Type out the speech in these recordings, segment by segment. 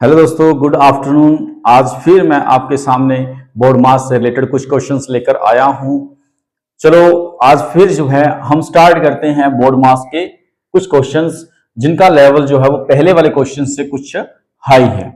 Hello दोस्तों, good afternoon. आज फिर मैं आपके सामने बोर्ड मास से रिलेटेड कुछ क्वेश्चंस लेकर आया हूं। चलो आज फिर जो है हम स्टार्ट करते हैं बोर्ड मास के कुछ क्वेश्चंस जिनका लेवल जो है वो पहले वाले क्वेश्चन से कुछ हाई है।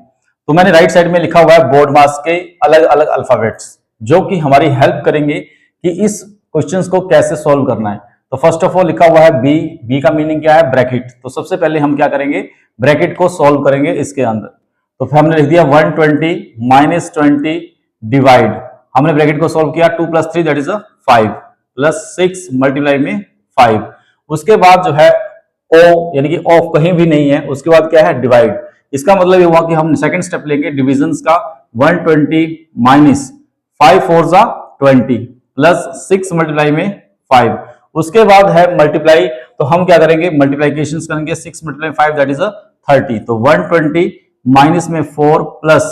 तो मैंने राइट साइड में लिखा हुआ है बोर्ड मास के अलग अलग अल्फाबेट्स जो कि हमारी हेल्प करेंगे कि इस क्वेश्चंस को कैसे सॉल्व करना है। तो फर्स्ट ऑफ ऑल लिखा हुआ है बी। बी का मीनिंग क्या है? ब्रैकेट। तो सबसे पहले हम क्या करेंगे? ब्रैकेट को सॉल्व करेंगे इसके अंदर। तो फिर हमने लिख दिया 120 माइनस 20 डिवाइड, हमने ब्रैकेट को सॉल्व किया 2 + 3 दैट इज 5 प्लस 6 मल्टीप्लाई में 5। उसके बाद जो है ओ यानी कि ऑफ कहीं भी नहीं है, उसके बाद क्या है? डिवाइड। इसका मतलब ये हुआ कि हम सेकंड स्टेप लेंगे डिविजन्स का। 120 माइनस 5 4 जा 20 प्लस 6 मल्टीप्लाई में 5। उसके बाद है मल्टीप्लाई, तो हम क्या करेंगे? मल्टीप्लीकेशंस करेंगे। 6 मल्टीप्लाई 5 दैट इज 30। तो 120 माइनस में 4 प्लस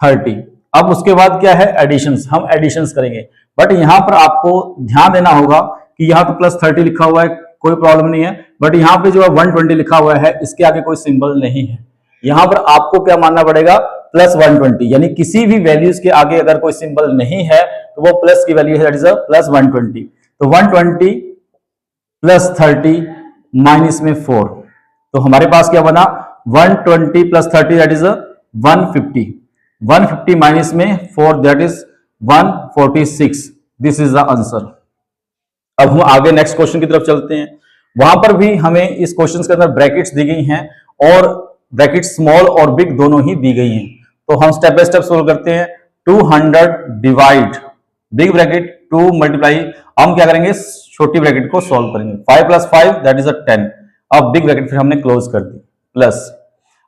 30। अब उसके बाद क्या है? एडिशंस। हम एडिशंस करेंगे, बट यहां पर आपको ध्यान देना होगा कि यहां तो प्लस 30 लिखा हुआ है, कोई प्रॉब्लम नहीं है, बट यहां पे जो है 120 लिखा हुआ है, इसके आगे कोई सिंबल नहीं है। यहां पर आपको क्या मानना पड़ेगा? प्लस 120, यानी किसी भी वैल्यूज के आगे अगर कोई सिंबल नहीं है तो वो प्लस की वैल्यू है, दैट इज प्लस 120। तो 120 प्लस 30 माइनस में 4, तो हमारे पास क्या बना? 120 प्लस 30 दैट इज 150। 150 माइनस में 4 that is 146। This is the answer. अब हम आगे नेक्स्ट क्वेश्चन की तरफ चलते हैं। वहां पर भी हमें इस क्वेश्चन के अंदर ब्रैकेट्स दी गई हैं और ब्रैकेट स्मॉल और बिग दोनों ही दी गई हैं। तो हम स्टेप बाय स्टेप सोल्व करते हैं। 200 डिवाइड बिग ब्रैकेट 2 मल्टीप्लाई, हम क्या करेंगे? छोटी ब्रैकेट को सॉल्व करेंगे। 5 + 5 दैट इज 10। अब बिग ब्रैकेट फिर हमने क्लोज कर दी प्लस।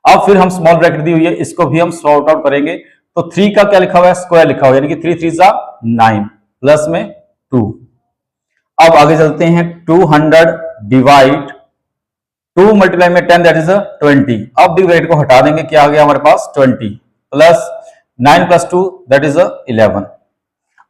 अब फिर हम स्मॉल ब्रैकेट दी हुई है, इसको भी हम सॉर्ट आउट करेंगे। तो 3 का क्या लिखा हुआ है? स्क्वायर लिखा हुआ है, यानी कि 3 3 9 प्लस में 2। अब आगे चलते हैं। 200 डिवाइड 2 मल्टीप्लाई में 10 दैट इज 20। अब बिग ब्रैकेट को हटा देंगे, क्या आ गया हमारे पास? 20 प्लस 9 + 2 दैट इज 11।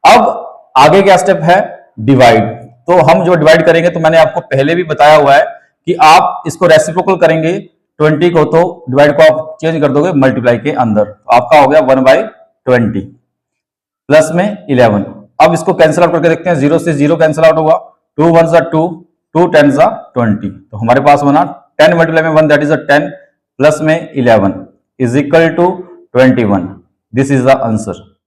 अब आगे क्या स्टेप है? डिवाइड। तो हम जो डिवाइड करेंगे, तो मैंने आपको पहले भी बताया हुआ है कि आप इसको रेसिप्रोकल करेंगे 20 को, तो डिवाइड को आप चेंज कर दोगे मल्टीप्लाई के अंदर, तो आपका हो गया 1/20 प्लस में 11। अब इसको कैंसिल आउट करके देखते हैं। 0 से 0 कैंसिल आउट होगा। 2 1 = 2, 2 10 = 20। तो हमारे पास बना 10 मल्टीप्लाई में 1 दैट इज 10 प्लस में 11 is equal to 21। This is the answer.